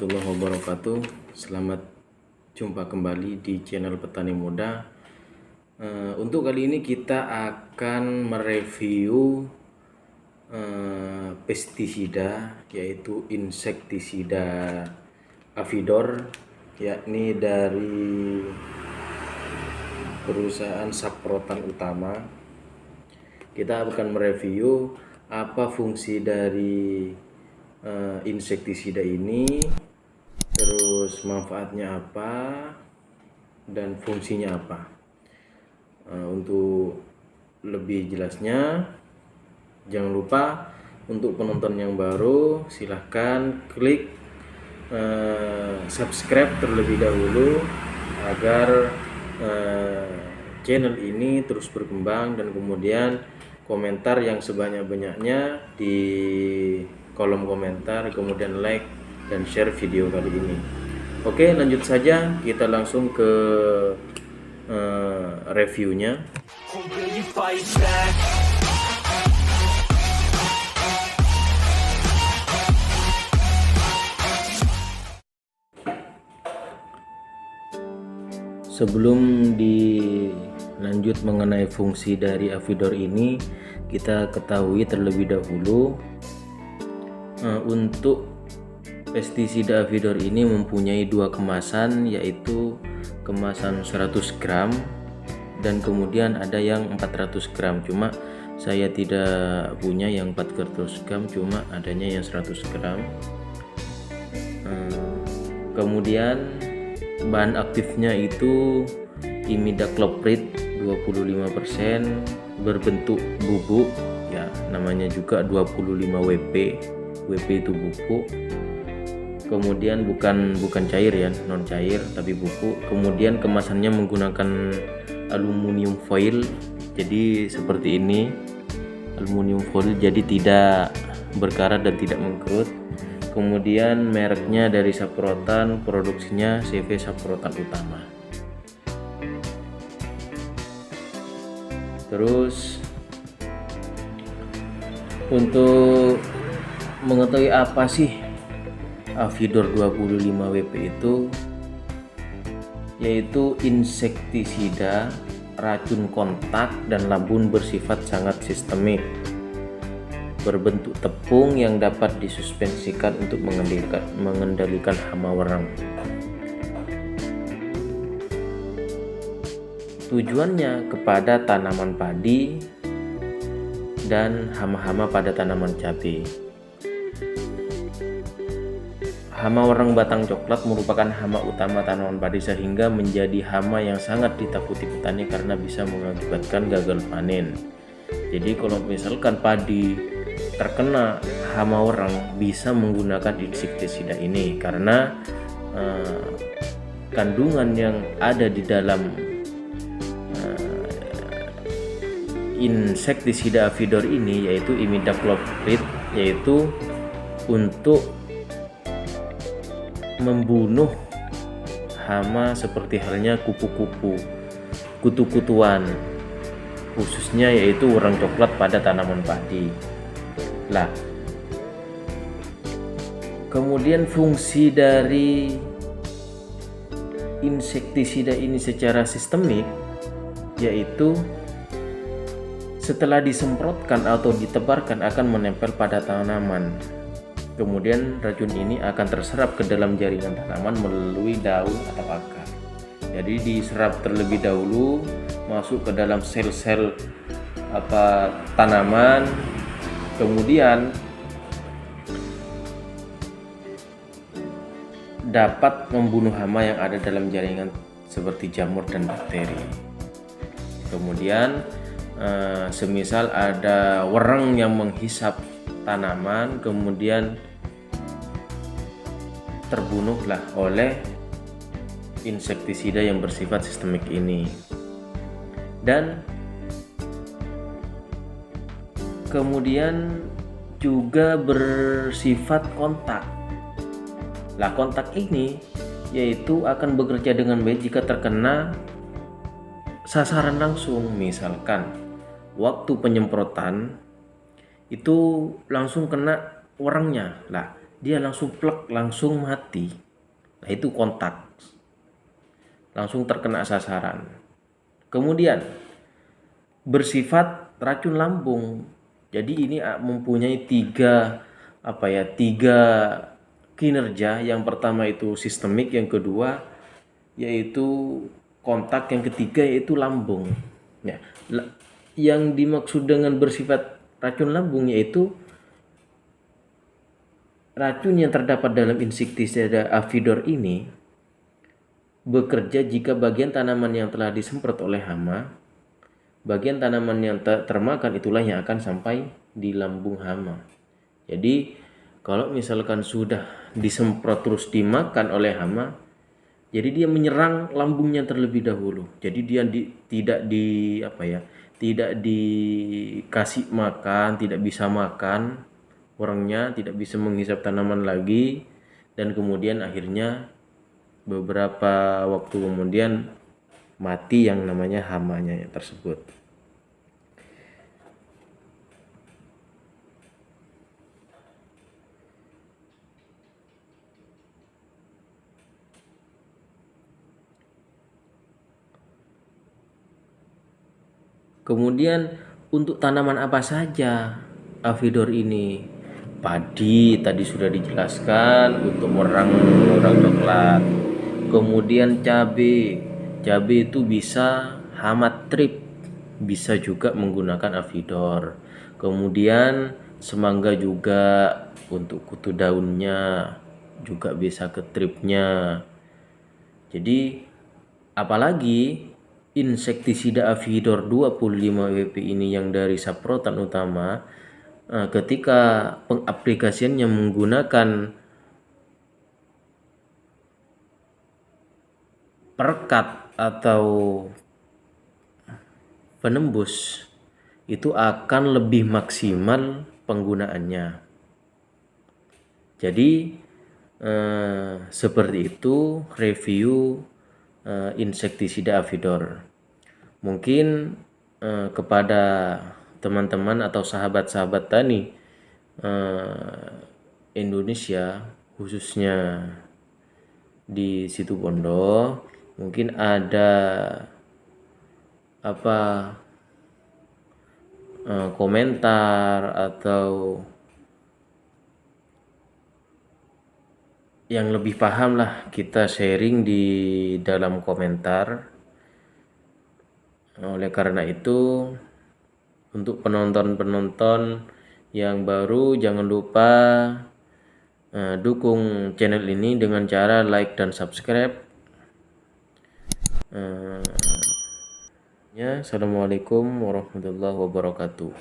warahmatullahi wabarakatuh. Selamat jumpa kembali di channel Petani Muda. Untuk kali ini kita akan mereview pestisida, yaitu insektisida Avidor, yakni dari perusahaan Saprotan Utama. Kita akan mereview apa fungsi dari insektisida ini, terus manfaatnya apa dan fungsinya apa. Untuk lebih jelasnya, jangan lupa untuk penonton yang baru silahkan klik subscribe terlebih dahulu agar channel ini terus berkembang, dan kemudian komentar yang sebanyak-banyaknya di kolom komentar, kemudian like dan share video kali ini. Oke, lanjut saja, kita langsung ke reviewnya. Sebelum dilanjut mengenai fungsi dari Avidor ini, kita ketahui terlebih dahulu untuk pestisida Avidor ini mempunyai dua kemasan, yaitu kemasan 100 gram dan kemudian ada yang 400 gram. Cuma saya tidak punya yang 400 gram, cuma adanya yang 100 gram. Kemudian bahan aktifnya itu imidacloprid 25%, berbentuk bubuk, ya namanya juga 25 WP. WP itu bubuk, kemudian bukan cair ya, non cair tapi bubuk. Kemudian kemasannya menggunakan aluminium foil, jadi seperti ini, aluminium foil, jadi tidak berkarat dan tidak mengkerut. Kemudian mereknya dari Saprotan, produksinya CV Saprotan Utama. Terus untuk mengetahui apa sih Avidor 25 WP itu, yaitu insektisida racun kontak dan lambun bersifat sangat sistemik, berbentuk tepung yang dapat disuspensikan untuk mengendalikan hama warang. Tujuannya kepada tanaman padi dan hama-hama pada tanaman cabai. Hama warang batang coklat merupakan hama utama tanaman padi, sehingga menjadi hama yang sangat ditakuti petani karena bisa mengakibatkan gagal panen. Jadi kalau misalkan padi terkena hama warang, bisa menggunakan insektisida ini karena kandungan yang ada di dalam insektisida Avidor ini, yaitu imidacloprid, yaitu untuk membunuh hama seperti halnya kupu-kupu, kutu-kutuan, khususnya yaitu warang coklat pada tanaman padi. Lah, kemudian fungsi dari insektisida ini secara sistemik, yaitu setelah disemprotkan atau ditebarkan akan menempel pada tanaman. Kemudian racun ini akan terserap ke dalam jaringan tanaman melalui daun atau akar. Jadi diserap terlebih dahulu masuk ke dalam sel-sel tanaman, kemudian dapat membunuh hama yang ada dalam jaringan seperti jamur dan bakteri. Kemudian semisal ada wereng yang menghisap tanaman, kemudian terbunuhlah oleh insektisida yang bersifat sistemik ini. Dan kemudian juga bersifat kontak. Lah, kontak ini yaitu akan bekerja dengan baik jika terkena sasaran langsung. Misalkan waktu penyemprotan itu langsung kena werengnya. Lah, dia langsung plek, langsung mati. Nah itu kontak, langsung terkena sasaran. Kemudian bersifat racun lambung. Jadi ini mempunyai tiga kinerja. Yang pertama itu sistemik, yang kedua yaitu kontak, yang ketiga yaitu lambung. Ya, yang dimaksud dengan bersifat racun lambung yaitu racun yang terdapat dalam insektisida Avidor ini bekerja jika bagian tanaman yang telah disemprot oleh hama, bagian tanaman yang termakan itulah yang akan sampai di lambung hama. Jadi kalau misalkan sudah disemprot terus dimakan oleh hama, jadi dia menyerang lambungnya terlebih dahulu. Jadi dia tidak dikasih makan, tidak bisa makan, orangnya tidak bisa menghisap tanaman lagi, dan kemudian akhirnya beberapa waktu kemudian mati yang namanya hamanya tersebut. Kemudian untuk tanaman apa saja Avidor ini? Padi tadi sudah dijelaskan untuk orang coklat. Kemudian cabai itu bisa hama trip, bisa juga menggunakan Avidor. Kemudian semangga juga untuk kutu daunnya juga bisa ke tripnya. Jadi apalagi insektisida Avidor 25 WP ini yang dari saprotan utama, ketika pengaplikasiannya menggunakan perekat atau penembus, itu akan lebih maksimal penggunaannya. Jadi seperti itu review insektisida Avidor. Mungkin kepada teman-teman atau sahabat-sahabat tani Indonesia, khususnya di Situbondo, mungkin ada komentar atau yang lebih paham lah, kita sharing di dalam komentar. Oleh karena itu, untuk penonton-penonton yang baru, jangan lupa dukung channel ini dengan cara like dan subscribe. Assalamualaikum warahmatullahi wabarakatuh.